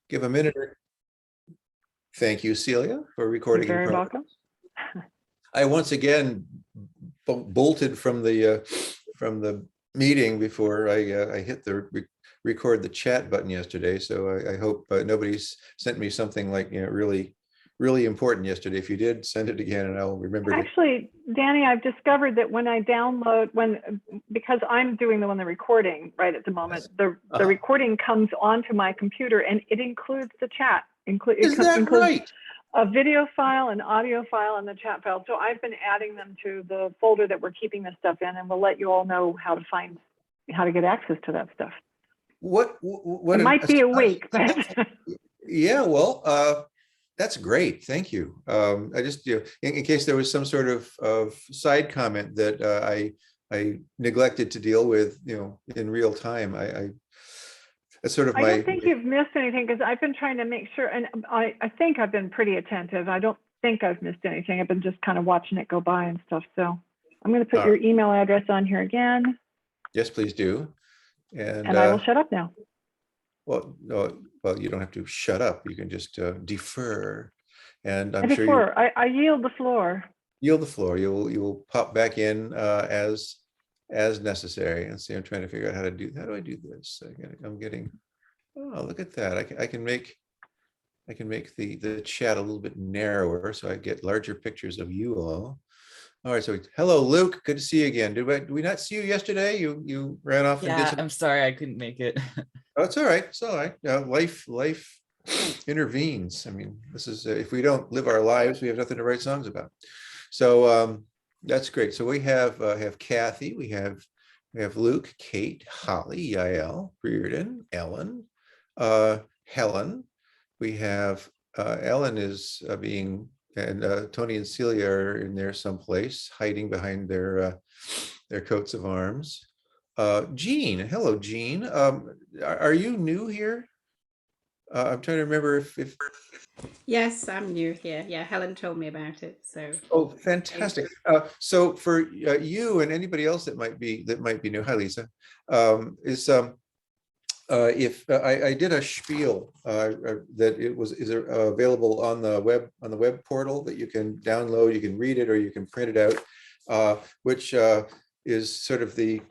give a minute. Thank you, Celia, for recording You're in very progress. welcome. I once again bolted from the meeting before I hit the record the chat button yesterday. So I hope nobody's sent me something like really important yesterday. If you did, send it again, and I'll remember. Actually, Danny, I've discovered that when I download, because I'm doing the recording right at the moment, the recording comes onto my computer and it includes the chat. Is that right? A video file, an audio file, and the chat file. So I've been adding them to the folder that we're keeping this stuff in, and we'll let you all know how to get access to that stuff. What it might be a week, but yeah, well, that's great. Thank you. I just, in case there was some sort of side comment that I neglected to deal with, in real time. That's sort of I don't think you've missed anything, because I've been trying to make sure, and I think I've been pretty attentive. I don't think I've missed anything. I've been just kind of watching it go by and stuff. So I'm going to put your email address on here again. Yes, please do. And I will shut up now. Well, no, well, you don't have to shut up. You can just defer. And I defer. I yield the floor. Yield the floor. You'll pop back in as necessary. And see, I'm trying to figure out how do I do this? I'm getting, oh, look at that. I can make the chat a little bit narrower so I get larger pictures of you all. All right, so hello, Luke. Good to see you again. Did we not see you yesterday? You ran off and did something? I'm sorry I couldn't make it. Oh, it's all right. It's all right. Life intervenes. I mean, this is if we don't live our lives, we have nothing to write songs about. So that's great. So we have Kathy, we have Luke, Kate, Holly, Yael, Reardon, Ellen, Helen. We have Ellen is and Tony and Celia are in there someplace, hiding behind their coats of arms. Jean, hello, Jean. Are you new here? I'm trying to remember if. Yes, I'm new here. Yeah, Helen told me about it. So. Oh, fantastic. So for you and anybody else that might be new, hi Lisa, if I did a spiel that is available on the web portal that you can download, you can read it, or you can print it out, which is sort of the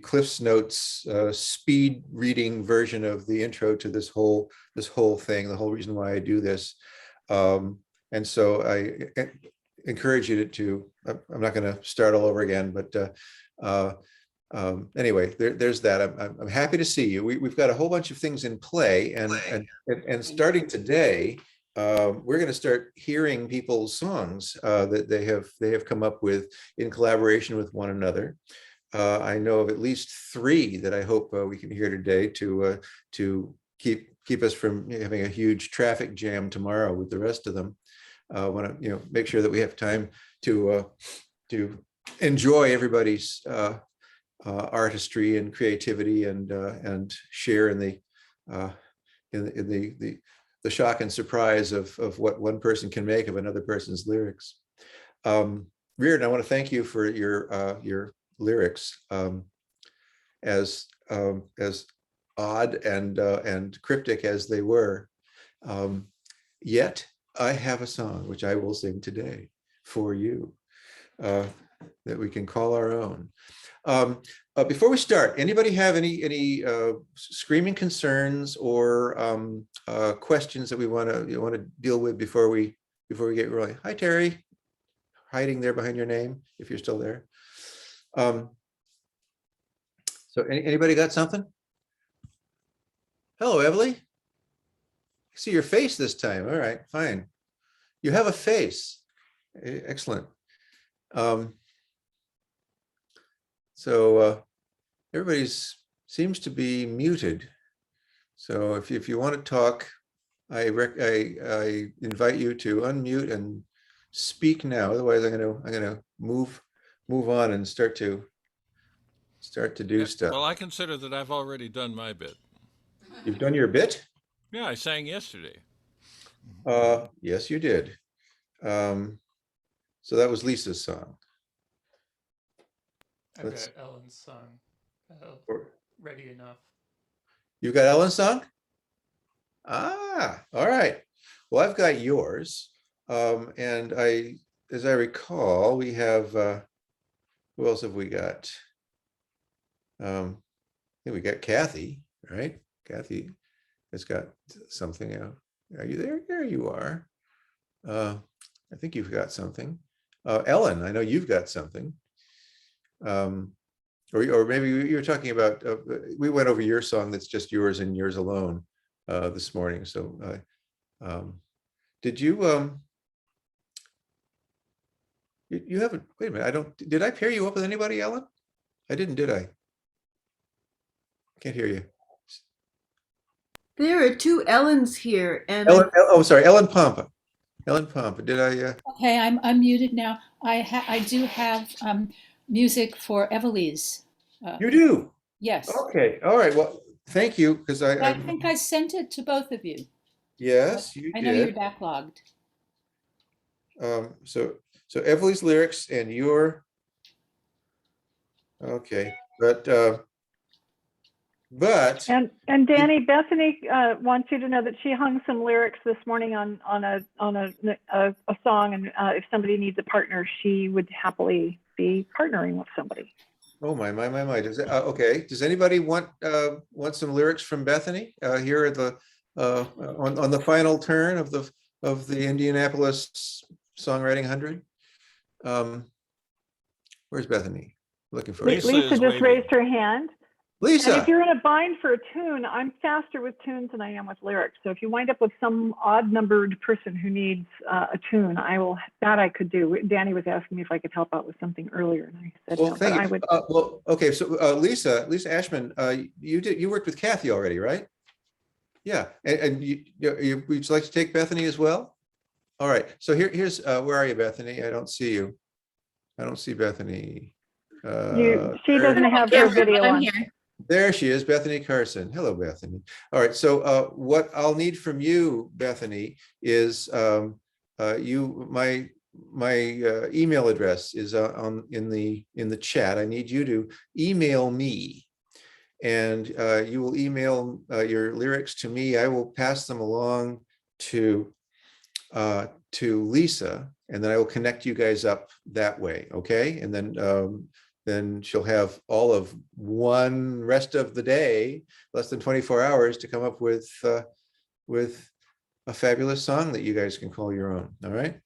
Cliff's Notes speed reading version of the intro to this whole thing, the whole reason why I do this. And so I encourage you to I'm not going to start all over again, but anyway, there's that. I'm happy to see you. We've got a whole bunch of things in play, and starting today, we're going to start hearing people's songs that they have come up with in collaboration with one another. I know of at least 3 that I hope we can hear today to keep us from having a huge traffic jam tomorrow with the rest of them. Want to make sure that we have time to enjoy everybody's artistry and creativity and share in the shock and surprise of what one person can make of another person's lyrics. Reardon, I want to thank you for your lyrics, as odd and cryptic as they were. Yet I have a song which I will sing today for you, that we can call our own. Before we start, anybody have any screaming concerns or questions that we want to deal with before we get rolling? Hi, Terry, hiding there behind your name if you're still there. So anybody got something? Hello, Everly. I see your face this time. All right, fine. You have a face. Excellent. So everybody seems to be muted. So if you want to talk, I invite you to unmute and speak now. Otherwise, I'm gonna move on and start to do stuff. Well, I consider that I've already done my bit. You've done your bit? Yeah, I sang yesterday. Yes, you did. So that was Lisa's song. I've got Ellen's song ready enough. You got Ellen's song? Ah, all right. Well, I've got yours. And as I recall, we have, who else have we got? I think we got Kathy, right? Kathy has got something out. Are you there? There you are. I think you've got something. Ellen, I know you've got something. Or maybe you were talking about, we went over your song that's just yours and yours alone this morning. So did you, you haven't, wait a minute, did I pair you up with anybody, Ellen? I didn't, did I? Can't hear you. There are two Ellens here, and Ellen, oh, sorry, Ellen Pompa. Ellen Pompa, did I? Okay, I'm muted now. I do have music for Evelise. You do? Yes. Okay, all right, well, thank you, because I think I sent it to both of you. yes, you I know you're did. backlogged. So Emily's lyrics and your, okay, but And Danny, Bethany wants you to know that she hung some lyrics this morning on a song, and if somebody needs a partner, she would happily be partnering with somebody. oh my. Okay, does anybody want some lyrics from Bethany here at the on the final turn of the Indianapolis Songwriting 100? Where's Bethany? Looking for her. Lisa Lisa is just waving. raised her hand. And if Lisa. you're in a bind for a tune, I'm faster with tunes than I am with lyrics. So if you wind up with some odd numbered person who needs a tune, I could do. Danny was asking me if I could help out with something earlier, and I said Well, no, but thank I you. would. Well, okay, so Lisa Ashman, you worked with Kathy already, right? Yeah, and would you like to take Bethany as well? All right, so here's where are you, Bethany? I don't see you. I don't see Bethany. She doesn't have her video I'm on. here. There she is, Bethany Carson. Hello, Bethany. All right, so what I'll need from you, Bethany, is my email address is in the chat. I need you to email me, and you will email your lyrics to me. I will pass them along to Lisa, and then I will connect you guys up that way. Okay, and then she'll have all of one rest of the day, less than 24 hours, to come up with a fabulous song that you guys can call your own. All right,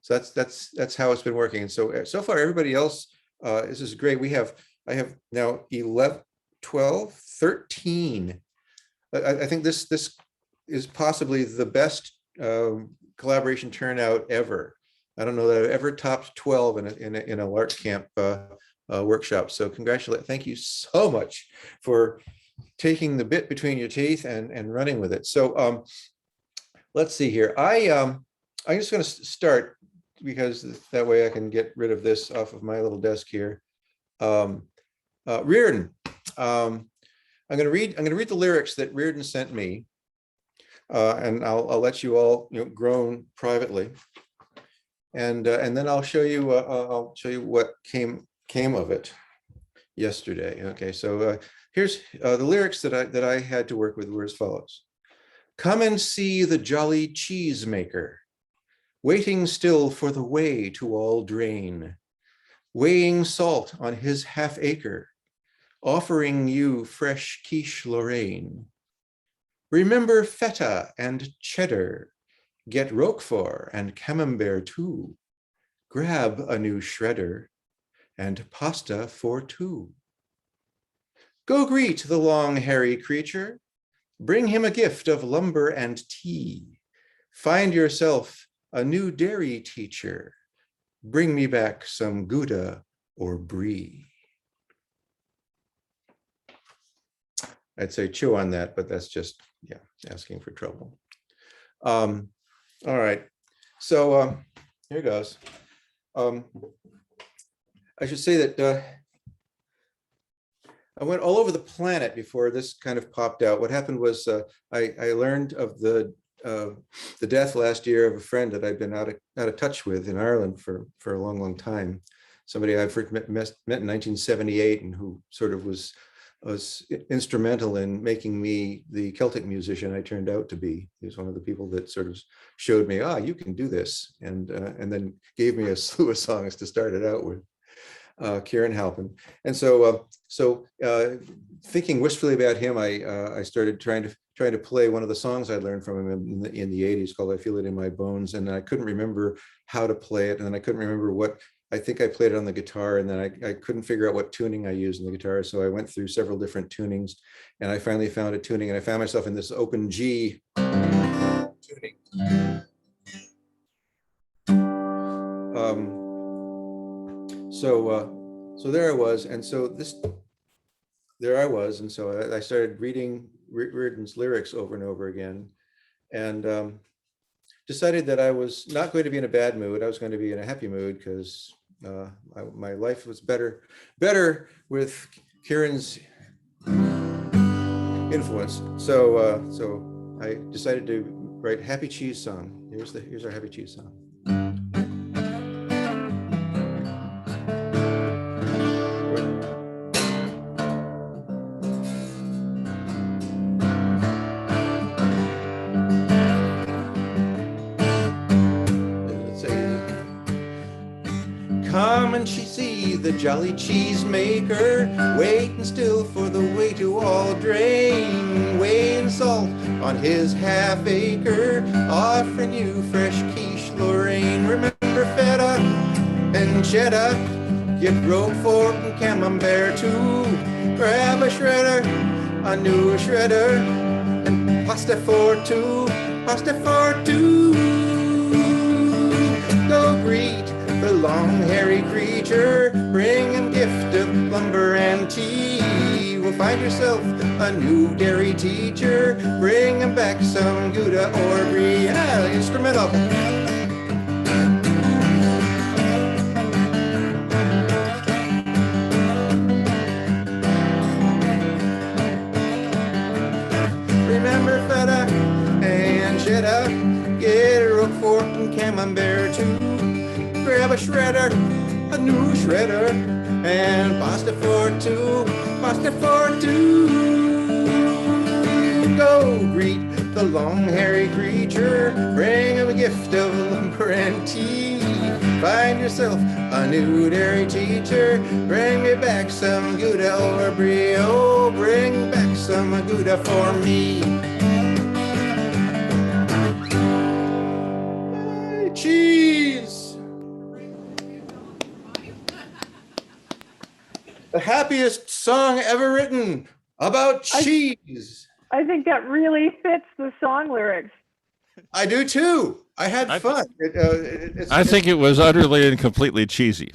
so that's how it's been working. And so far, everybody else, this is great. I have now 11, 12, 13. I think this is possibly the best collaboration turnout ever. I don't know that I've ever topped 12 in a Lark Camp workshop. So thank you so much for taking the bit between your teeth and running with it. So let's see here. I'm just going to start, because that way I can get rid of this off of my little desk here. Reardon, I'm going to read the lyrics that Reardon sent me, and I'll let you all groan privately, and then I'll show you what came of it yesterday. Okay, so here's the lyrics that I had to work with were as follows. Come and see the jolly cheesemaker, waiting still for the whey to all drain, weighing salt on his half acre, offering you fresh quiche Lorraine. Remember feta and cheddar, get Roquefort and camembert too. Grab a new shredder and pasta for two. Go greet the long hairy creature, bring him a gift of lumber and tea. Find yourself a new dairy teacher, bring me back some Gouda or Brie. I'd say chew on that, but that's just, yeah, asking for trouble. All right, so here goes. I should say that I went all over the planet before this kind of popped out. What happened was I learned of the death last year of a friend that I'd been out of touch with in Ireland for a long time. Somebody I first met in 1978, and who sort of was was instrumental in making me the Celtic musician I turned out to be. He was one of the people that sort of showed me, you can do this, and then gave me a slew of songs to start it out with. Kieran Halpin. And so thinking wistfully about him, I started trying to play one of the songs I learned from him in the 80s called I Feel It in My Bones. And I couldn't remember how to play it. And then I couldn't remember I think I played it on the guitar, and then I couldn't figure out what tuning I used in the guitar. So I went through several different tunings, and I finally found a tuning, and I found myself in this open G tuning. So there I was, and so I started reading Reardon's lyrics over and over again, and decided that I was not going to be in a bad mood. I was going to be in a happy mood, because my life was better with Kieran's influence. So I decided to write Happy Cheese Song. Here's our Happy Cheese Song. Come and she see the jolly cheesemaker, waiting still for the whey to all drain, weighing salt on his half acre, offering you fresh quiche Lorraine. Remember feta and cheddar, get roquefort and camembert too. Grab a shredder, a new shredder, and pasta for two. Go greet the long hairy creature, bring him gift of lumber and tea. Will find yourself a new dairy teacher, bring him back some Gouda or Brie. Instrumental. Remember feta and cheddar, get a roquefort and camembert too. Grab a shredder, a new shredder, and pasta for two. Go greet the long hairy creature, bring him a gift of lumber and tea. Find yourself a new dairy teacher, bring me back some Gouda or Brie. Oh, bring back some Gouda for me. Cheese! The happiest song ever written about cheese. I think that really fits the song lyrics. I do too. I had fun. I think it was utterly and completely cheesy.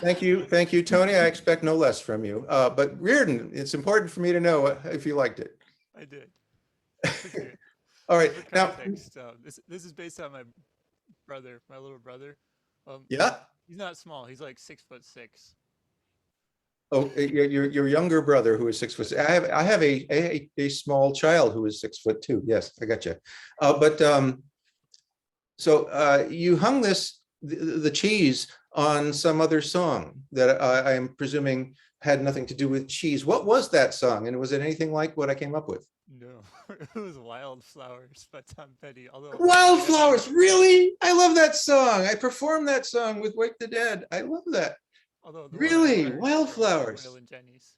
Thank you, Tony. I expect no less from you. But Reardon, it's important for me to know if you liked it. I did. Okay. All right. For Now, context, this is based on my brother, my little brother. yeah. He's not small. He's like 6'6". Oh, your younger brother who is 6 foot. I have a small child who is 6'2". Yes, I got you. So you hung the cheese on some other song that I am presuming had nothing to do with cheese. What was that song? And was it anything like what I came up with? No, it was Wildflowers by Tom Petty. Although Wildflowers, really? I love that song. I performed that song with Wake the Dead. I love that. Although really, Wildflowers. And Jenny's.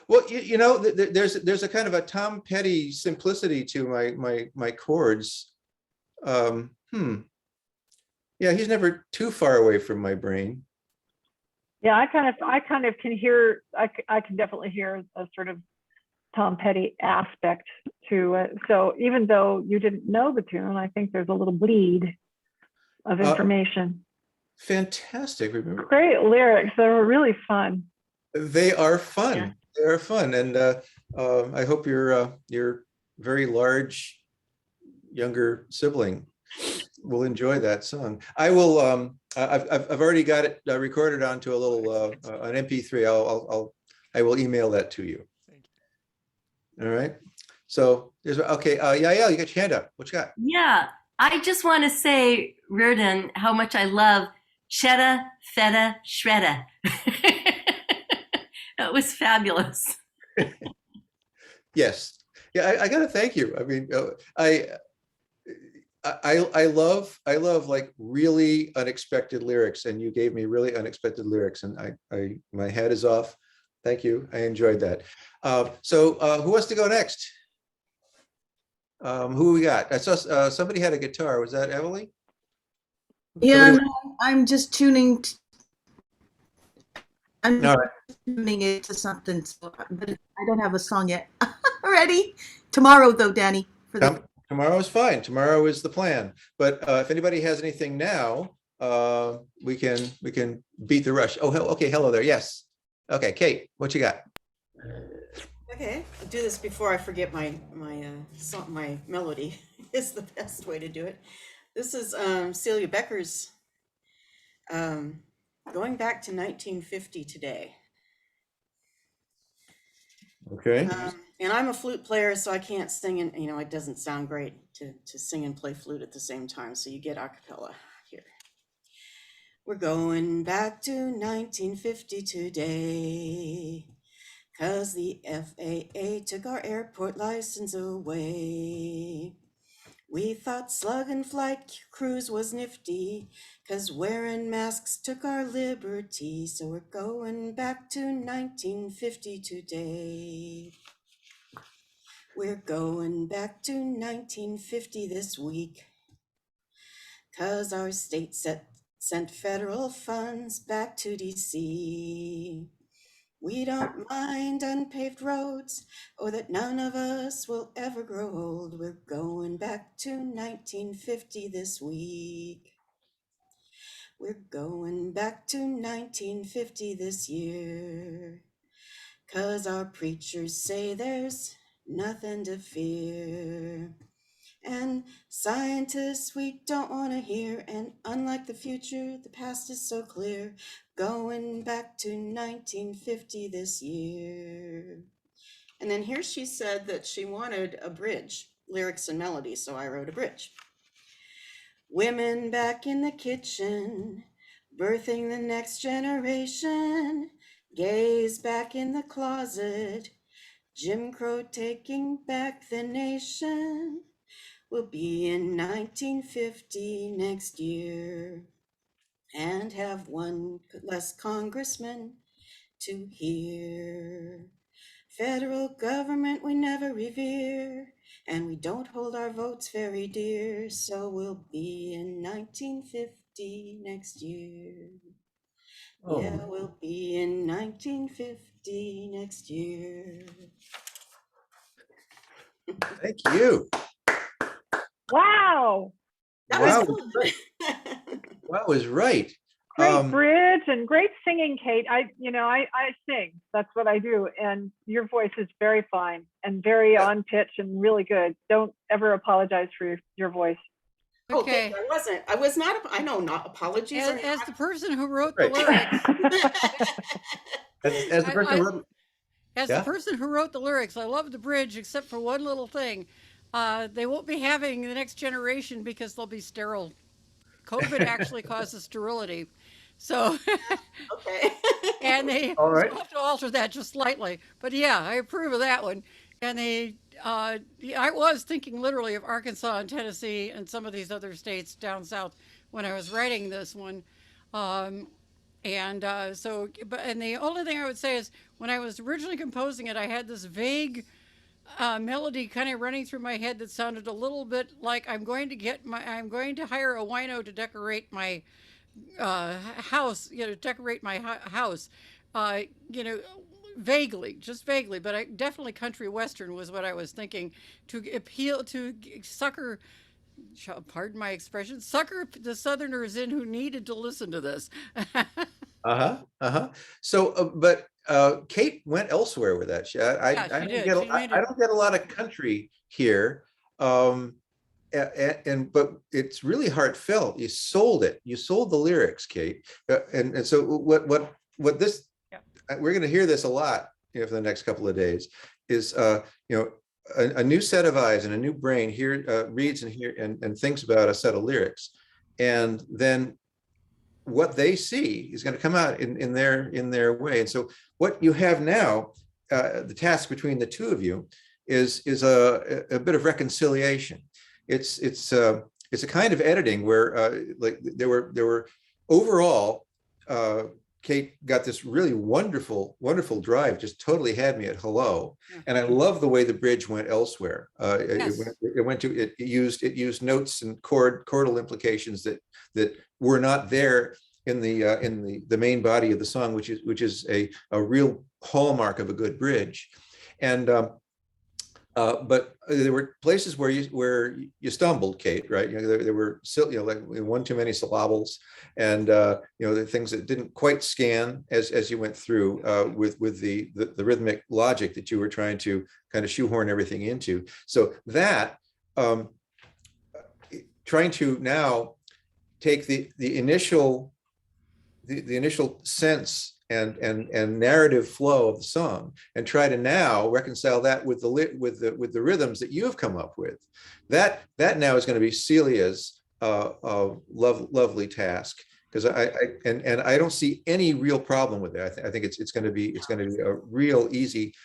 Well, you know, there's a kind of a Tom Petty simplicity to my chords. Yeah, he's never too far away from my brain. Yeah, I kind of can hear. I can definitely hear a sort of Tom Petty aspect to it. So even though you didn't know the tune, I think there's a little bleed of information. Fantastic. Remember, great lyrics. They were really fun. They are fun. Yeah. They are fun, and I hope your very large younger sibling will enjoy that song. I will. I've already got it recorded onto a little an MP3. I will email that to you. Thank you. All right. So there's okay. Yeah, you got your hand up. What you got? Yeah, I just want to say, Reardon, how much I love cheddar, feta, shredder. That was fabulous. Yes. Yeah, I gotta thank you. I mean, I love like really unexpected lyrics, and you gave me really unexpected lyrics, and my head is off. Thank you. I enjoyed that. So who wants to go next? Who we got? I saw somebody had a guitar. Was that Emily? Yeah, Somebody. no, I'm just tuning. I'm All right. tuning it to something, but I don't have a song yet. Ready? Tomorrow, though, Danny. For the Tomorrow is fine. Tomorrow is the plan. But if anybody has anything now, we can beat the rush. Oh, okay. Hello there. Yes. Okay, Kate, what you got? Okay, I'll do this before I forget song, my melody is the best way to do it. This is Celia Becker's going back to 1950 today. Okay. And I'm a flute player, so I can't sing, and it doesn't sound great to sing and play flute at the same time. So you get a cappella here. We're going back to 1950 today, 'cause the FAA took our airport license away. We thought slug and flight cruise was nifty, 'cause wearing masks took our liberty. So we're going back to 1950 today. We're going back to 1950 this week, 'cause our state sent federal funds back to DC. We don't mind unpaved roads, or that none of us will ever grow old. We're going back to 1950 this week. We're going back to 1950 this year, 'cause our preachers say there's nothing to fear. And scientists we don't want to hear, and unlike the future, the past is so clear. Going back to 1950 this year. And then here she said that she wanted a bridge, lyrics and melody, so I wrote a bridge. Women back in the kitchen, birthing the next generation. Gays back in the closet, Jim Crow taking back the nation. We'll be in 1950 next year, and have one less congressman to hear. Federal government we never revere, and we don't hold our votes very dear. So we'll be in 1950 next year. Oh. Yeah, we'll be in 1950 next year. Thank you. Wow. That Wow. was fun. Wow is right. Great bridge and great singing, Kate. I sing. That's what I do. And your voice is very fine and very on pitch and really good. Don't ever apologize for your voice. Oh, Okay. thank you. I was not. I know, not apologies. As the person who wrote Right. the lyrics, As the person who wrote, as Yeah? the person who wrote the lyrics, I love the bridge except for one little thing. They won't be having the next generation because they'll be sterile. COVID actually causes sterility. So, Okay. and they All right. have to alter that just slightly. But yeah, I approve of that one. And I was thinking literally of Arkansas and Tennessee and some of these other states down south when I was writing this one. Um, and the only thing I would say is when I was originally composing it, I had this vague melody kind of running through my head that sounded a little bit like I'm going to hire a wino to decorate my house, decorate my house, uh, you know, just vaguely, but definitely country western was what I was thinking to appeal to sucker. Pardon my expression, sucker the Southerners in who needed to listen to this. Uh-huh. Uh-huh. So, but Kate went elsewhere with that. I Yeah, she don't did. get She made I it. don't get a lot of country here. But it's really heartfelt. You sold it. You sold the lyrics, Kate. And so what this Yeah. we're going to hear this a lot, for the next couple of days is a new set of eyes and a new brain here reads and thinks about a set of lyrics, and then what they see is going to come out in their way. And so what you have now the task between the two of you is a bit of reconciliation. It's a kind of editing where like there were overall, Kate got this really wonderful drive, just totally had me at hello. Yeah. And I love the way the bridge went elsewhere. Yes. It used notes and chordal implications that were not there in the main body of the song, which is a real hallmark of a good bridge. And but there were places where you stumbled, Kate, right? There were still, like one too many syllables, and the things that didn't quite scan as you went through with the rhythmic logic that you were trying to kind of shoehorn everything into. So that trying to now take the initial sense and narrative flow of the song and try to now reconcile that with the rhythms that you have come up with. That now is going to be Celia's lovely task, because I don't see any real problem with it. I think it's going to be a real easy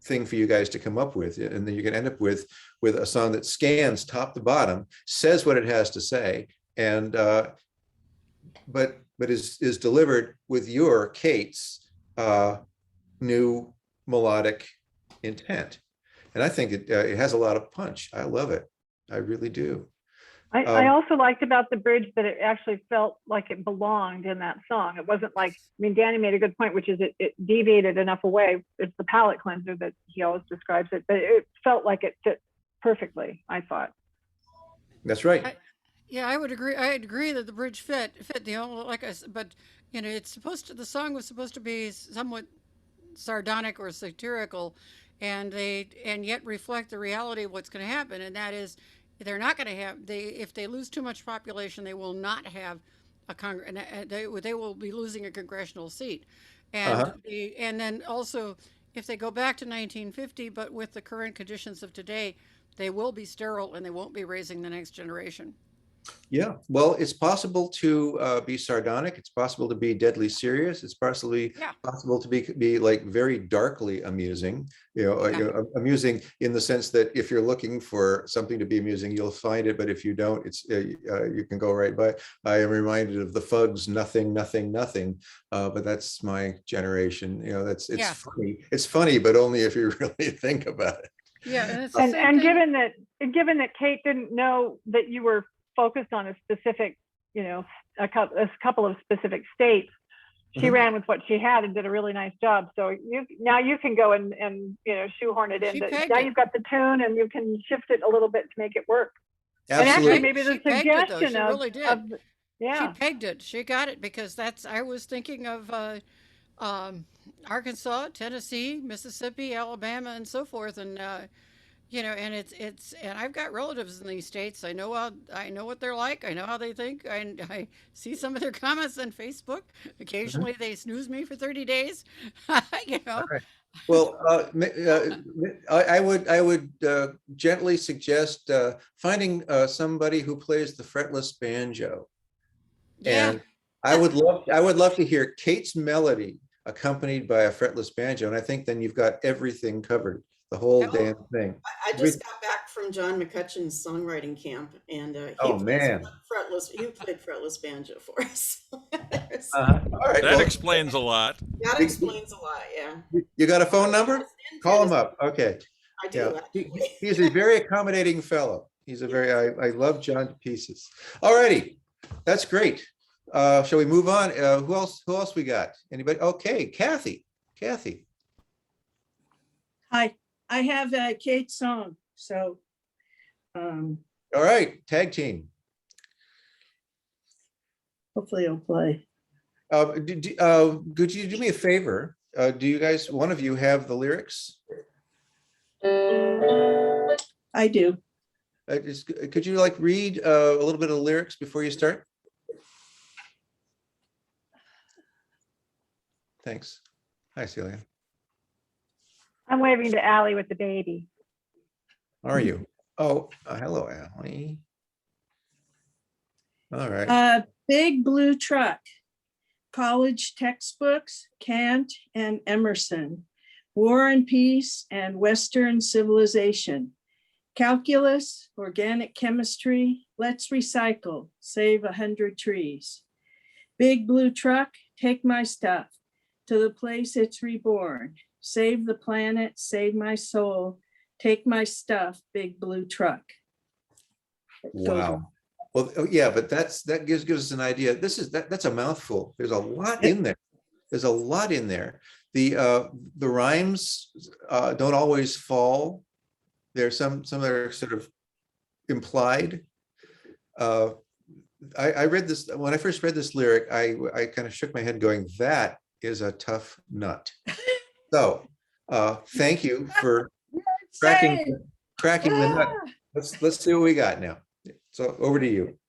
thing for you guys to come up with, and then you can end up with a song that scans top to bottom, says what it has to say, and but is delivered with your Kate's new melodic intent. And I think it has a lot of punch. I love it. I really do. I also liked about the bridge that it actually felt like it belonged in that song. It wasn't like, Danny made a good point, which is it deviated enough away. It's the palate cleanser that he always describes it, but it felt like it fit perfectly, I thought. That's right. Yeah, I would agree. I'd agree that the bridge fit. Like I said, but the song was supposed to be somewhat sardonic or satirical, and yet reflect the reality of what's going to happen, and that is they're not going to have if they lose too much population, they will not have they will be losing a congressional seat, and and then also if they go back to 1950, but with the current conditions of today, they will be sterile and they won't be raising the next generation. Yeah, well, it's possible to be sardonic. It's possible to be deadly serious. It's possible to be like very darkly amusing. Amusing in the sense that if you're looking for something to be amusing, you'll find it. But if you don't, it's you can go right by. I am reminded of the Fugs, nothing, nothing, nothing. But that's my generation. It's funny. It's funny, but only if you really think about it. Yeah, and given that Kate didn't know that you were focused on a specific, a couple of specific states, she ran with what she had and did a really nice job. So now you can go and shoehorn it in. Now you've got the tune and you can shift it a little bit to make it work. Absolutely. And actually, maybe the she suggestion she really did. Yeah, she pegged it. She got it, because I was thinking of Arkansas, Tennessee, Mississippi, Alabama, and so forth, and and and I've got relatives in these states. I know what they're like. I know how they think. I see some of their comments on Facebook. Occasionally, they snooze me for 30 days. Right. Well, I would gently suggest finding somebody who plays the fretless banjo, and I would love to hear Kate's melody accompanied by a fretless banjo, and I think then you've got everything covered. The whole damn thing. I just got back from John McCutcheon's songwriting camp, and he played fretless banjo for us. All right, that explains a lot. That explains a lot. Yeah. You got a phone number? Call him up. Okay. I do. Yeah. He's a very accommodating fellow. He's a very. I love John to pieces. All righty, that's great. Shall we move on? Who else we got? Anybody? Okay, Kathy. Hi. I have a Kate song, so. All right, tag team. Hopefully it'll play. Could you do me a favor? Do you guys, one of you, have the lyrics? I do. Could you read a little bit of the lyrics before you start? Thanks. Hi, Celia. I'm waving to Allie with the baby. Are you? Oh, hello, Allie. All right. Big blue truck, college textbooks, Kant and Emerson. War and Peace and Western Civilization. Calculus, organic chemistry, let's recycle, save 100 trees. Big blue truck, take my stuff to the place it's reborn. Save the planet, save my soul, take my stuff, big blue truck. Wow. Well, yeah, but that gives us an idea. That's a mouthful. There's a lot in there. There's a lot in there. The rhymes don't always fall. There's some that are sort of implied. I read this when I first read this lyric. I kind of shook my head, going, "That is a tough nut." So, thank you for cracking the nut. Let's see what we got now. So over to you.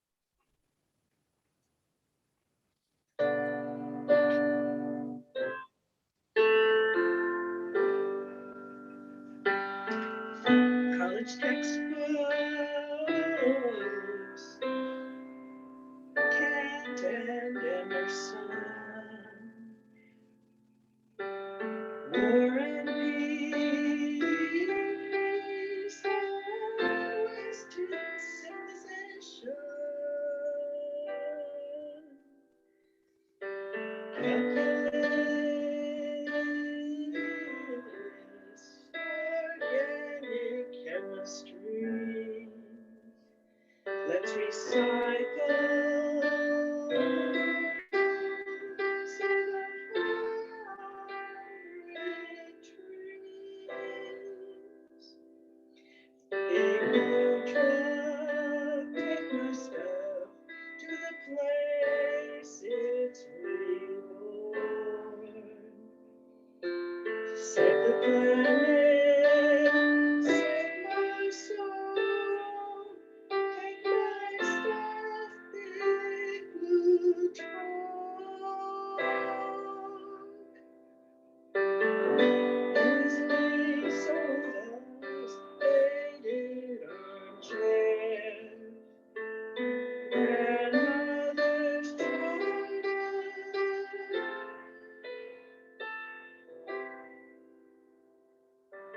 College textbooks, Kant and Emerson, War and Peace, Western Civilization, calculus, organic chemistry. Let's recycle. Save 100 trees. Big blue truck, take my stuff to the place it's reborn. Save the planet, save my soul, take my stuff, big blue truck. Easily sold as faded armchair. Grandmother's china,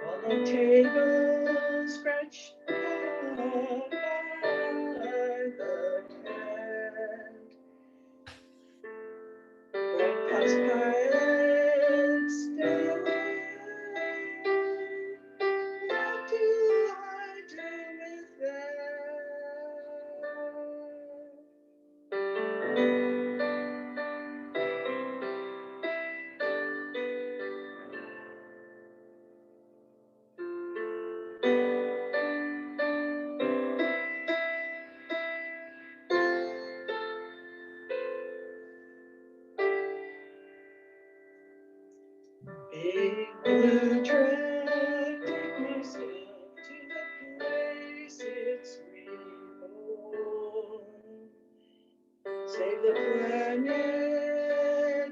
on the table scratched out by the cat. Grandpa's pilot still. What do I do with Big blue truck, take my stuff to the place it's reborn. Save the planet,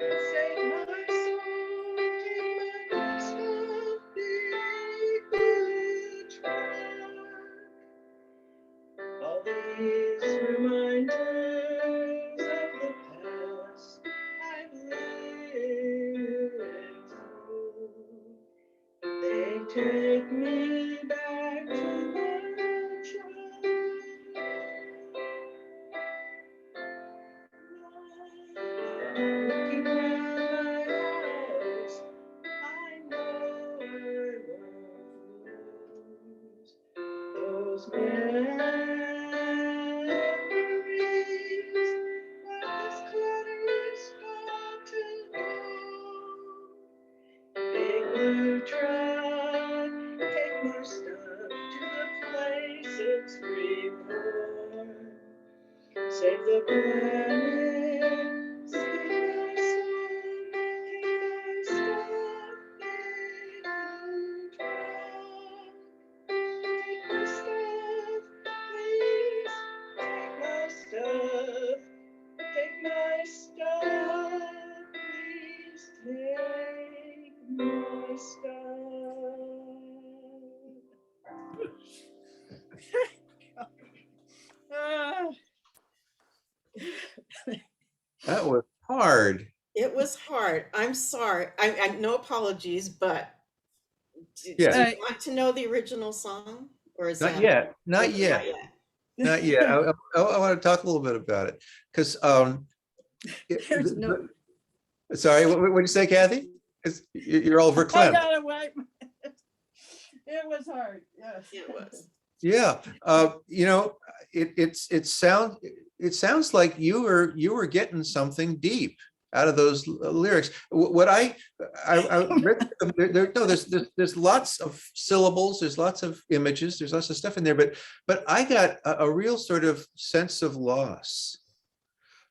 save my soul, take my stuff, big blue truck. All these reminders of the past I've lived through, they take me back to my child. Looking round my house, I know I won't lose those memories. But this clutter's got to go. Big blue truck, take my stuff to the place it's reborn. Save the planet, save my soul, take my stuff, big blue truck. Take my stuff, please, take my stuff, take my stuff, please, take my stuff. Ah. That was hard. It It was hard. I'm sorry. I no apologies, but do Yeah, you want to know the original song, or is not that yet, not okay, yet, not yet. I want to talk a little bit about it because There's no, sorry, what did you say, Kathy? You're all I verklempt. gotta wipe. It was hard, yes. It was. Yeah, it sounds like you were getting something deep out of those lyrics. What I read them, no, there's lots of syllables, there's lots of images, there's lots of stuff in there, but I got a real sort of sense of loss.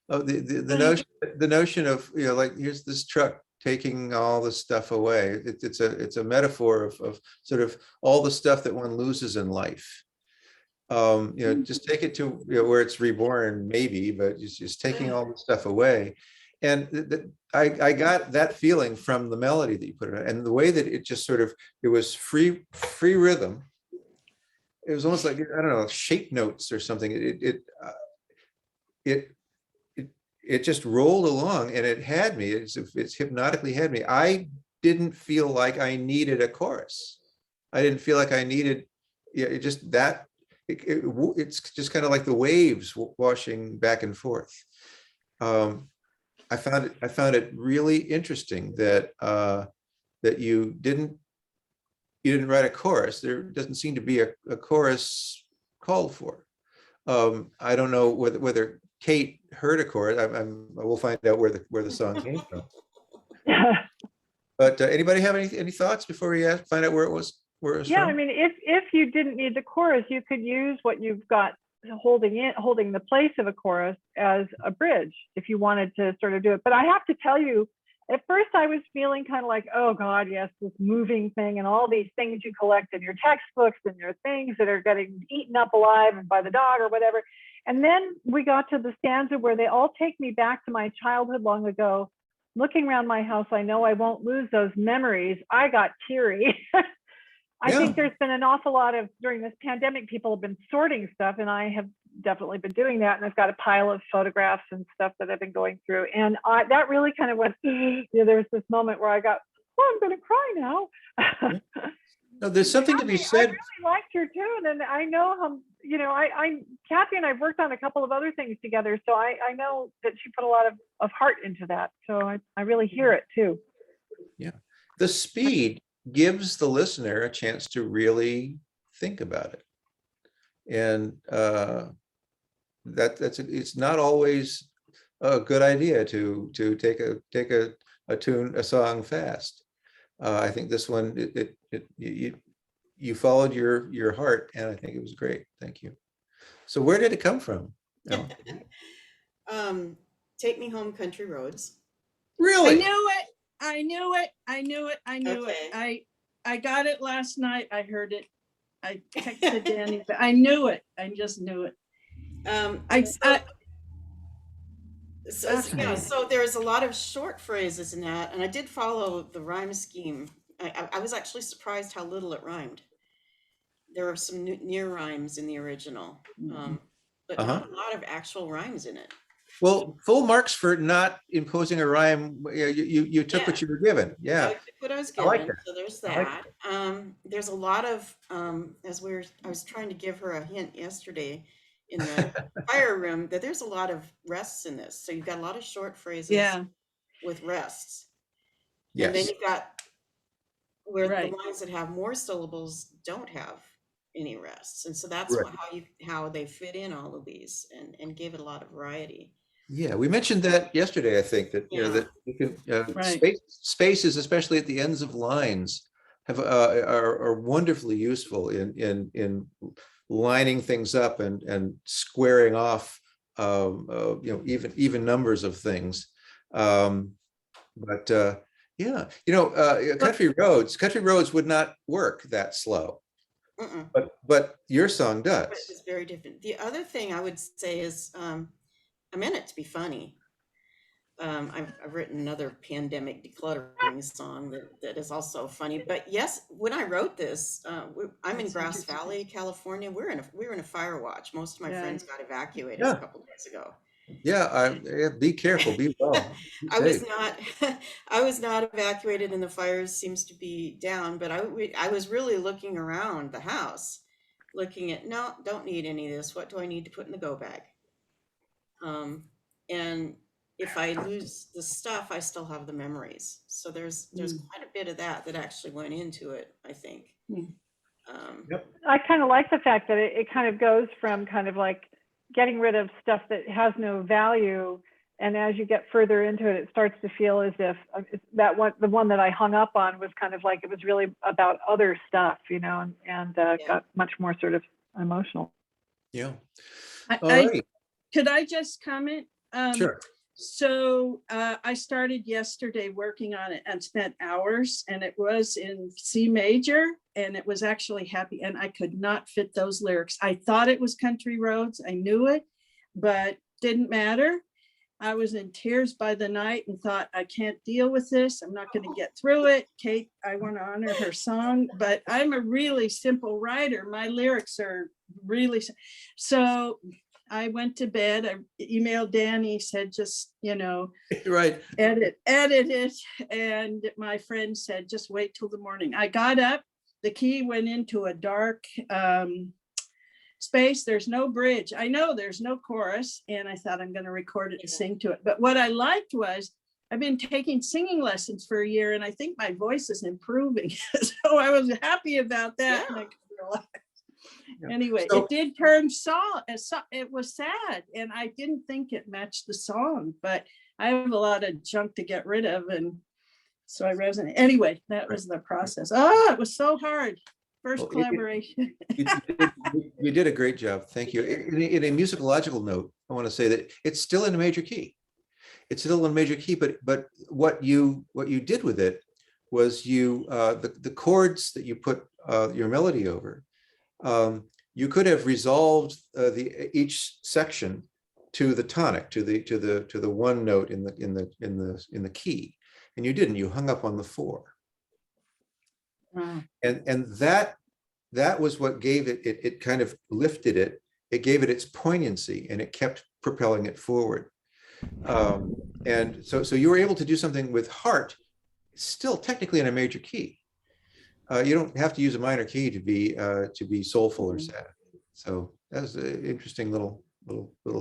Oh, the notion of, like, here's this truck taking all the stuff away. It's a metaphor of sort of all the stuff that one loses in life. Just take it to where it's reborn, maybe, but just taking all the stuff away. And I got that feeling from the melody that you put in, and the way that it just sort of, it was free rhythm. It was almost like, I don't know, shape notes or something. It just rolled along, and it had me. It's hypnotically had me. I didn't feel like I needed a chorus. I didn't feel like I needed, it just that. It's just kind of like the waves washing back and forth. I found it really interesting that that you didn't write a chorus. There doesn't seem to be a chorus called for. I don't know whether Kate heard a chorus. We'll find out where the song came from. But anybody have any thoughts before we find out where it was? Yeah, I mean, if you didn't need the chorus, you could use what you've got holding the place of a chorus as a bridge if you wanted to sort of do it. But I have to tell you, at first I was feeling kind of like, oh God, yes, this moving thing and all these things you collect in your textbooks and your things that are getting eaten up alive and by the dog or whatever. And then we got to the stanza where they all take me back to my childhood long ago. Looking around my house, I know I won't lose those memories. I got teary. I think there's been an awful lot of, during this pandemic, people have been sorting stuff, and I have definitely been doing that. And I've got a pile of photographs and stuff that I've been going through. And that really kind of went, there was this moment where I got, oh, I'm going to cry now. No, there's something to be said. I really liked your tune, and I know how, Kathy and I've worked on a couple of other things together, so I know that she put a lot of heart into that. So I really hear it too. Yeah, the speed gives the listener a chance to really think about it, and it's not always a good idea to take a song fast. I think this one, you followed your heart, and I think it was great. Thank you. So where did it come from? Take Me Home, Country Roads. Really? I knew it. I got it last night. I heard it. I texted Danny, but I knew it. I just knew it. So there's a lot of short phrases in that, and I did follow the rhyme scheme. I was actually surprised how little it rhymed. There are some near rhymes in the original, but not a lot of actual rhymes in it. Well, full marks for not imposing a rhyme. You took what you were given. Yeah, I took what I was given. Like so there's that. There's a lot of I was trying to give her a hint yesterday in the fire room that there's a lot of rests in this. So you've got a lot of short phrases with rests. Yes. And then you've got where the lines that have more syllables don't have any rests. And so that's how they fit in all of these and give it a lot of variety. Yeah, we mentioned that yesterday. I think that that you can spaces, especially at the ends of lines, are wonderfully useful in lining things up and squaring off even numbers of things. Country roads would not work that slow. But your song does. It's very different. The other thing I would say is I meant it to be funny. I've written another pandemic decluttering song that is also funny. But yes, when I wrote this, I'm in Grass Valley, California. We were in a fire watch. Most of my friends got evacuated a couple of days ago. Yeah, be careful, be well, be I was safe. not, I was not evacuated and the fires seems to be down, but I was really looking around the house, looking at, no, don't need any of this. What do I need to put in the go bag? And if I lose the stuff, I still have the memories. So there's quite a bit of that actually went into it, I think. Yep. I kind of like the fact that it kind of goes from kind of like getting rid of stuff that has no value, and as you get further into it, it starts to feel as if that one, the one that I hung up on, was kind of like it was really about other stuff, you know, and got much more sort of emotional. Yeah. I, All I right. could I just comment? Sure. So I started yesterday working on it and spent hours, and it was in C major, and it was actually happy, and I could not fit those lyrics. I thought it was Country Roads. I knew it, but didn't matter. I was in tears by the night and thought, I can't deal with this. I'm not going to get through it. Kate, I want to honor her song, but I'm a really simple writer. My lyrics are really, so I went to bed. I emailed Danny, said, just, Right. edit it. And my friend said, just wait till the morning. I got up, the key went into a dark space. There's no bridge. I know there's no chorus. And I thought, I'm going to record it and sing to it. But what I liked was, I've been taking singing lessons for a year, and I think my voice is improving. So I was happy about that. And I could relax. Anyway, So- it did turn it was sad, and I didn't think it matched the song, but I have a lot of junk to get rid of, and so I resonate. Anyway, that was the process. Oh, it was so hard. First collaboration. You did a great job. Thank you. In a musicological note, I want to say that it's still in a major key. It's still in a major key, but what you did with it was the chords that you put your melody over. You could have resolved each section to the tonic, to the one note in the key, and you didn't. You hung up on the 4. Wow. And that was what gave it kind of lifted it. It gave it its poignancy, and it kept propelling it forward. And so you were able to do something with heart, still technically in a major key. You don't have to use a minor key to be soulful or sad. So that was an interesting little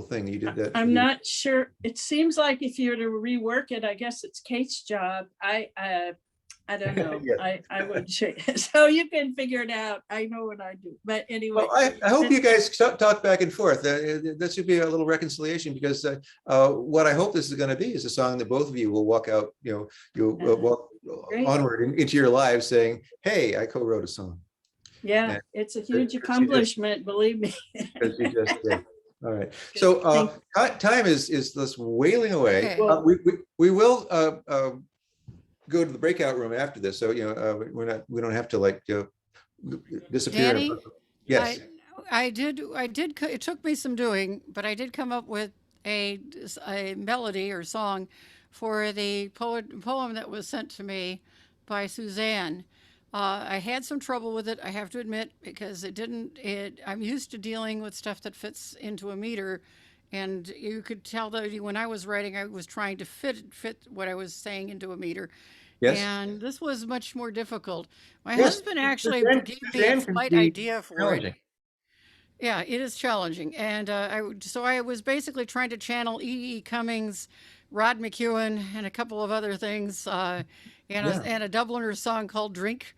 thing you did. That I'm not sure. It seems like if you were to rework it, I guess it's Kate's job. I don't know. Yeah. I would say so. You can figure it out. I know what I do. But anyway, well, I hope you guys talk back and forth. That should be a little reconciliation, because what I hope this is going to be is a song that both of you will walk out. You'll walk onward into your lives saying, "Hey, I co-wrote a song." Yeah, it's a huge accomplishment, believe me. As you just did. All right. So time is just wailing away. Okay. We will go to the breakout room after this. So we don't have to disappear. Danny, Yes. I did. It took me some doing, but I did come up with a melody or song for the poem that was sent to me by Suzanne. I had some trouble with it, I have to admit, because I'm used to dealing with stuff that fits into a meter, and you could tell that when I was writing, I was trying to fit what I was saying into a meter. Yes. And this was much more difficult. My Yes, husband actually Suzanne- gave me Suzanne a can slight be idea for challenging. it. Yeah, it is challenging. And so I was basically trying to channel E.E. Cummings, Rod McEwen, and a couple of other things, and a Dubliner song called Drink.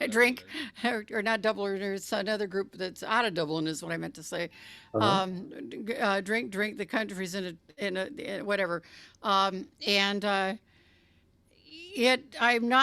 Drink, or not Dubliner, it's another group that's out of Dublin, is what I meant to say. Drink, the country's in whatever. I'm not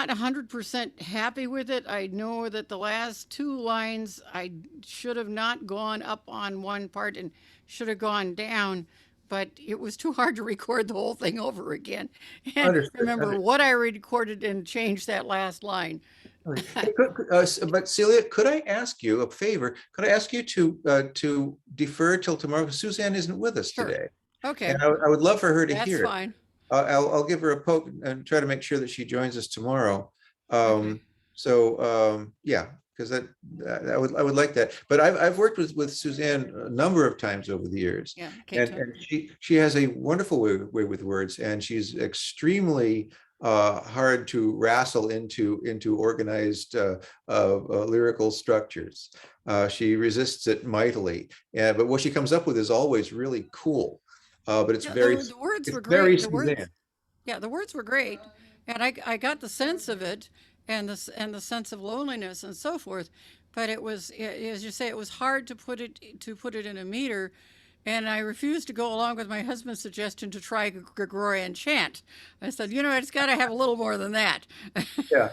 100% happy with it. I know that the last 2 lines, I should have not gone up on one part and should have gone down, but it was too hard to record the whole thing over again and remember what I recorded and change that last line. But Celia, could I ask you a favor? Could I ask you to defer till tomorrow? Because Suzanne isn't with us today. Okay. And I would love for her to hear it. That's fine. I'll give her a poke and try to make sure that she joins us tomorrow. Okay. So yeah, because I would like that. But I've worked with Suzanne a number of times over the years, Yeah, and she has a wonderful way with words, and she's extremely hard to wrestle into organized lyrical structures. She resists it mightily, but what she comes up with is always really cool. But it's the words were very great. Suzanne. The words were great, and I got the sense of it, and the sense of loneliness and so forth. But it was, as you say, it was hard to put it in a meter, and I refused to go along with my husband's suggestion to try Gregorian chant. I said, it's got to have a little more than that. Yeah,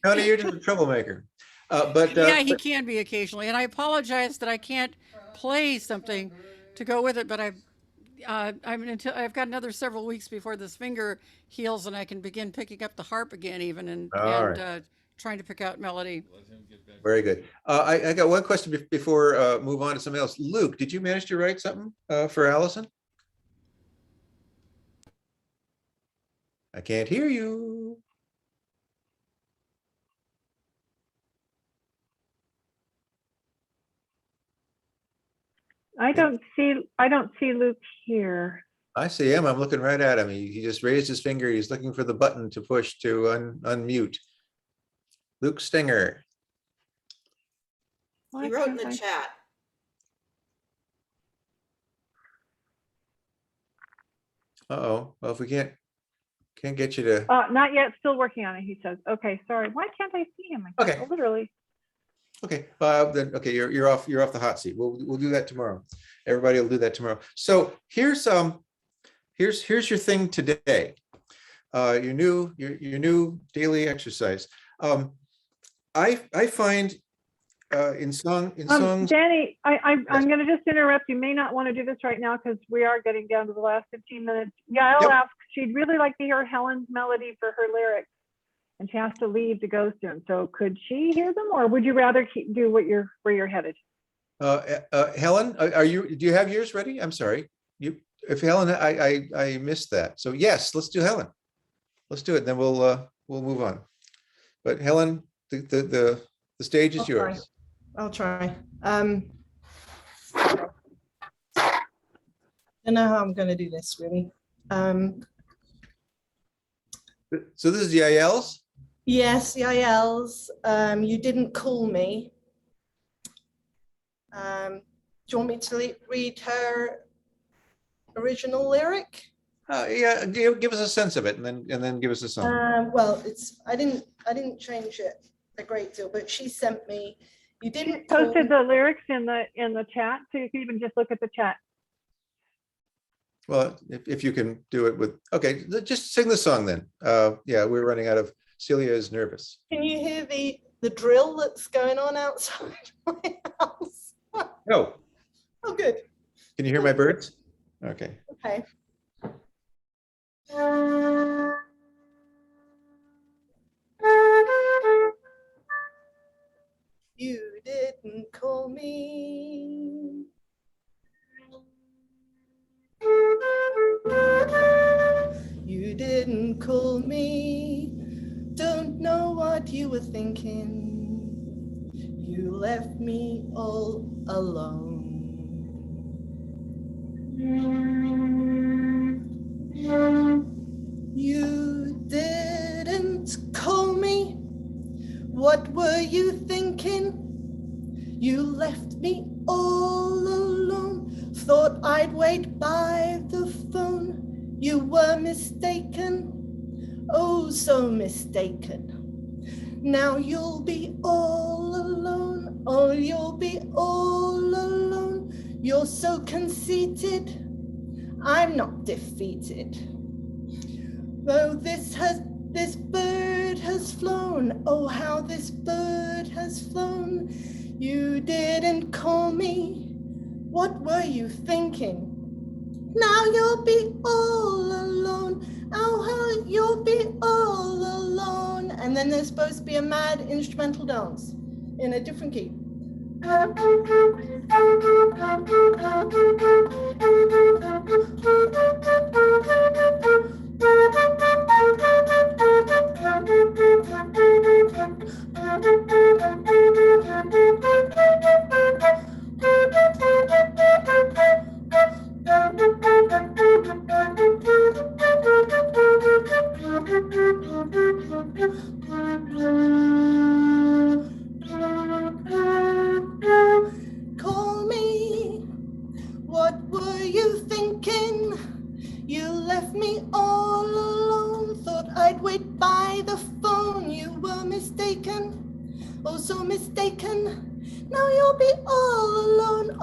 Tony, you're just a troublemaker. Yeah, he can be occasionally, and I apologize that I can't play something to go with it, but I've got another several weeks before this finger heals and I can begin picking up the harp again, even and trying to pick out melody. Very good. I got one question before move on to something else. Luke, did you manage to write something for Allison? I can't hear you. I don't see Luke here. I see him. I'm looking right at him. He just raised his finger. He's looking for the button to push to unmute. Luke Stinger. He wrote in the chat. Uh-oh. Well, if we can't get you to. Not yet. Still working on it. He says. Okay. Sorry. Why can't I see him? Okay. Literally. Okay. Then okay. You're off the hot seat. We'll do that tomorrow. Everybody will do that tomorrow. So here's your thing today. Your new daily exercise. I find in songs. Danny, I'm going to just interrupt. You may not want to do this right now because we are getting down to the last 15 minutes. Yeah, I'll ask. She'd really like to hear Helen's melody for her lyrics, and she has to leave to go soon. So could she hear them, or would you rather do where you're headed? Helen, do you have yours ready? I'm sorry. If Helen, I missed that. So yes, let's do Helen. Let's do it. Then we'll move on. But Helen, the stage is yours. I'll try. I don't know how I'm going to do this really. So this is the ILs? Yes, the ILs. You didn't call me. Do you want me to read her original lyric? Yeah, give us a sense of it, and then give us a song. Well, I didn't change it a great deal, but she sent me. You didn't posted the lyrics in the chat, so you can even just look at the chat. Well, if you can do it with, okay, just sing the song then. Yeah, we're running out of. Celia is nervous. Can you hear the drill that's going on outside my house? No. Oh, good. Can you hear my birds? Okay. Okay. You didn't call me. You didn't call me. Don't know what you were thinking. You left me all alone. You didn't call me. What were you thinking? You left me all alone. Thought I'd wait by the phone. You were mistaken. Oh, so mistaken. Now you'll be all alone. Oh, you'll be all alone. You're so conceited. I'm not defeated. Though this bird has flown. Oh, how this bird has flown. You didn't call me. What were you thinking? Now you'll be all alone. Oh, how you'll be all alone. And then there's supposed to be a mad instrumental dance in a different key.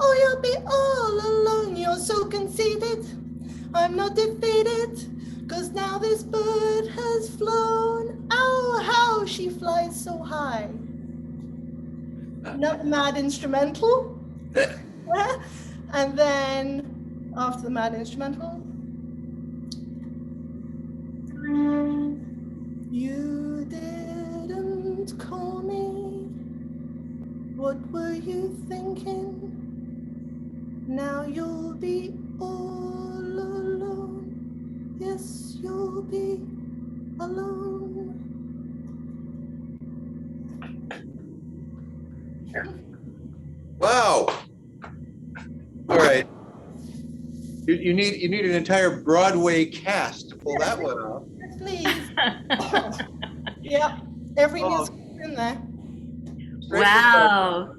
Oh, you'll be all alone. You're so conceited. I'm not defeated. 'Cause now this bird has flown. Oh, how she flies so high. Not mad instrumental. And then after the mad instrumental, you didn't call me. What were you thinking? Now you'll be all alone. Yes, you'll be alone. Wow. All right. You need an entire Broadway cast to pull that one off. Yes, please. Yeah, every Oh. music in there. Wow.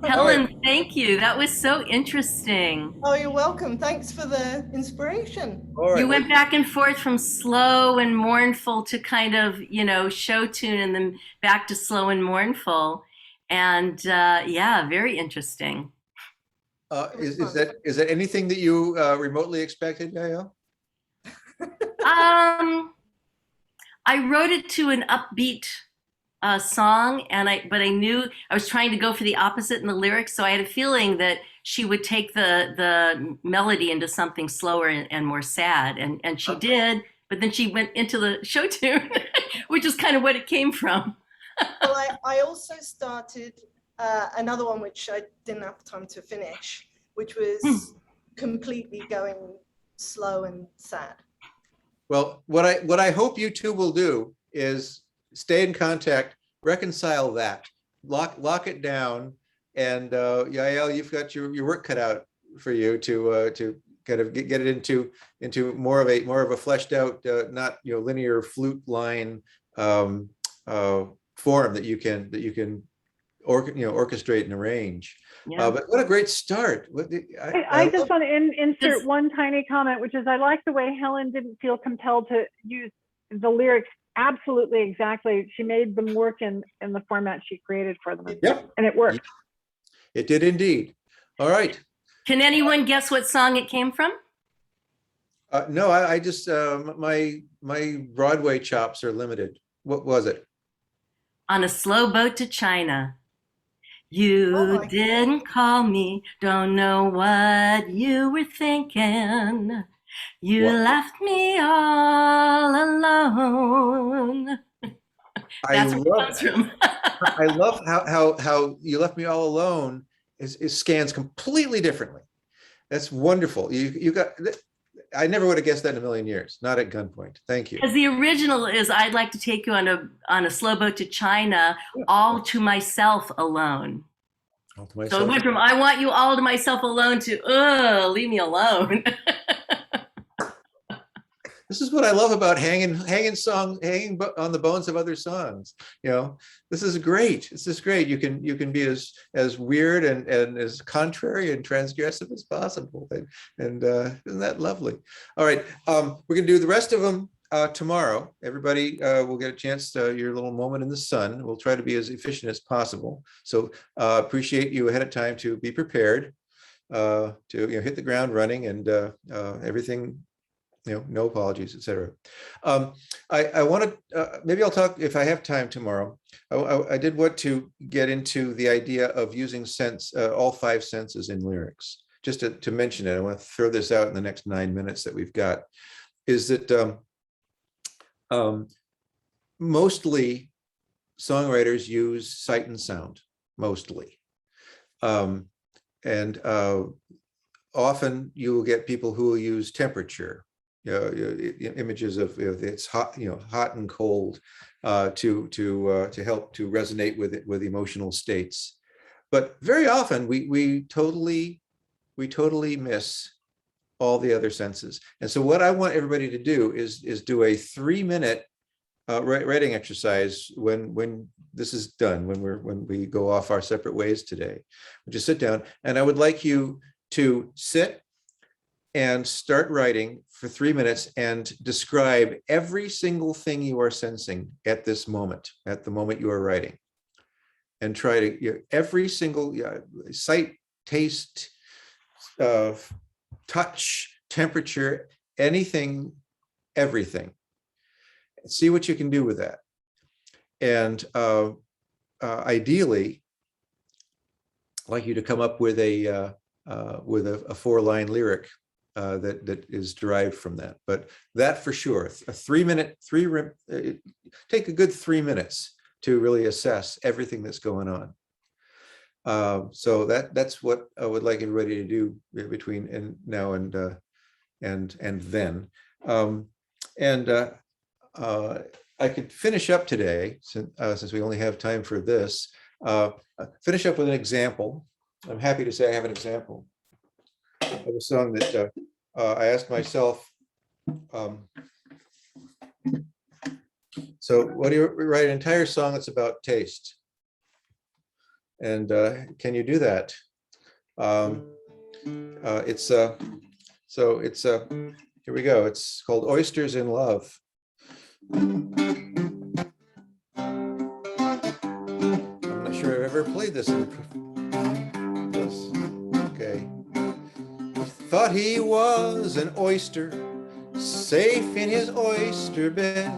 Helen, thank you. That was so interesting. Oh, you're welcome. Thanks for the inspiration. All right. You went back and forth from slow and mournful to kind of, show tune, and then back to slow and mournful. And yeah, very interesting. Is that anything that you remotely expected, Yael? I wrote it to an upbeat song, but I knew I was trying to go for the opposite in the lyrics, so I had a feeling that she would take the melody into something slower and more sad, and she did, but then she went into the show tune, which is kind of what it came from. Well, I also started another one which I didn't have time to finish, which was completely going slow and sad. Well, what I hope you two will do is stay in contact, reconcile that, lock it down, and Yael, you've got your work cut out for you to kind of get it into more of a fleshed out, not linear flute line form that you can orchestrate and arrange. Yeah. But what a great start! I just want to insert one tiny comment, which is I like the way Helen didn't feel compelled to use the lyrics absolutely exactly. She made them work in the format she created for them. Yep. And it worked. It did indeed. All right. Can anyone guess what song it came from? No, I just my Broadway chops are limited. What was it? On a Slow Boat to China. You didn't call me, don't know what you were thinking. You left me all alone. That's where it comes from. I love how You Left Me All Alone is scans completely differently. That's wonderful. You got. I never would have guessed that in a million years. Not at gunpoint. Thank you. Because the original is I'd like to take you on a slow boat to China, all to myself alone. All to myself. So it went from I want you all to myself alone to leave me alone. This is what I love about hanging on the bones of other songs. This is great. This is great. You can be as weird and as contrary and transgressive as possible. And isn't that lovely? All right, we're gonna do the rest of them tomorrow. Everybody will get a chance to your little moment in the sun. We'll try to be as efficient as possible. So appreciate you ahead of time to be prepared to hit the ground running and everything. No apologies, etc. I want to, maybe I'll talk if I have time tomorrow. I did want to get into the idea of using all 5 senses in lyrics. Just to mention it, I want to throw this out in the next 9 minutes that we've got, is that mostly songwriters use sight and sound, mostly. And often you will get people who will use temperature, images of it's hot, hot and cold, to help to resonate with emotional states. But very often we totally miss all the other senses. And so what I want everybody to do is do a 3-minute writing exercise when this is done, when we go off our separate ways today. Just sit down, and I would like you to sit and start writing for 3 minutes and describe every single thing you are sensing at this moment, at the moment you are writing. And try to every single sight, taste, touch, temperature, anything, everything. See what you can do with that. And ideally, I'd like you to come up with a 4-line lyric that is derived from that. But that for sure, a 3-minute, take a good 3 minutes to really assess everything that's going on. So that's what I would like everybody to do between now and then. I could finish up today, since we only have time for this, finish up with an example. I'm happy to say I have an example of a song that I asked myself. So what do you write an entire song that's about taste? And can you do that? Here we go. It's called Oysters in Love. I'm not sure I've ever played this in this. Okay. Thought he was an oyster, safe in his oyster bed,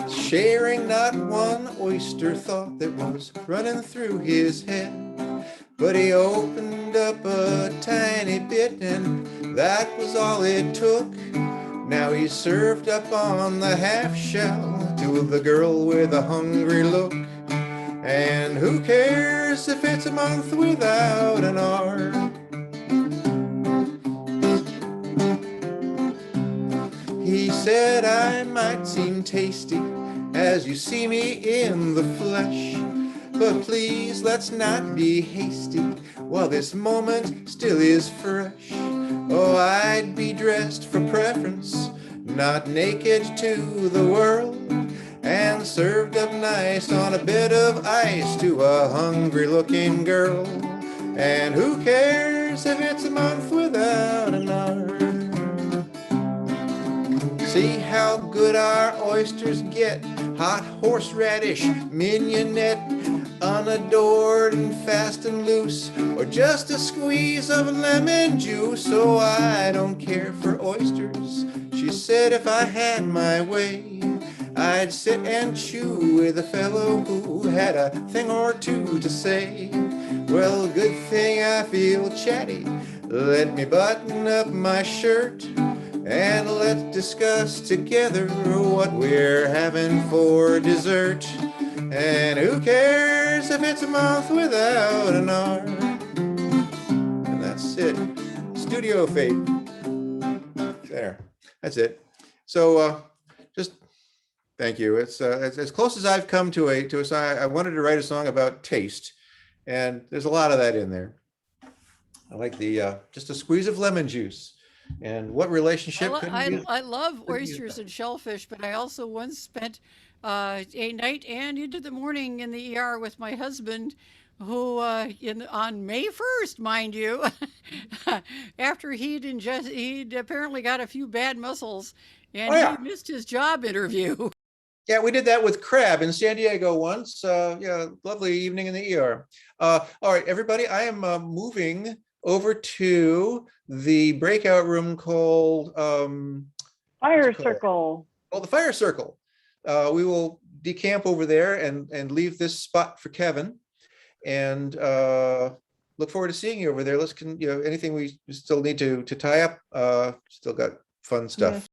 sharing not one oyster thought that was running through his head. But he opened up a tiny bit, and that was all it took. Now he's served up on the half shell to the girl with a hungry look. And who cares if it's a month without an R? He said I might seem tasty as you see me in the flesh, but please let's not be hasty while this moment still is fresh. Oh, I'd be dressed for preference, not naked to the world, and served up nice on a bit of ice to a hungry looking girl. And who cares if it's a month without an R? See how good our oysters get, hot horseradish, mignonette, unadored and fast and loose, or just a squeeze of lemon juice. Oh, I don't care for oysters, she said, if I had my way, I'd sit and chew with a fellow who had a thing or two to say. Well, good thing I feel chatty, let me button up my shirt, and let's discuss together what we're having for dessert. And who cares if it's a month without an R? And that's it. Studio fate. There. That's it. So just thank you. It's as close as I've come to a song. I wanted to write a song about taste, and there's a lot of that in there. I like the just a squeeze of lemon juice. And what relationship I love oysters and shellfish, but I also once spent a night and into the morning in the ER with my husband, who on May 1st, mind you, after he'd apparently got a few bad mussels, and he missed his job interview. Yeah, we did that with crab in San Diego once. Yeah, lovely evening in the ER. All right, everybody, I am moving over to the breakout room called Fire Circle. The Fire Circle. We will decamp over there and leave this spot for Kevin, and look forward to seeing you over there. Let's anything we still need to tie up. Still got fun stuff.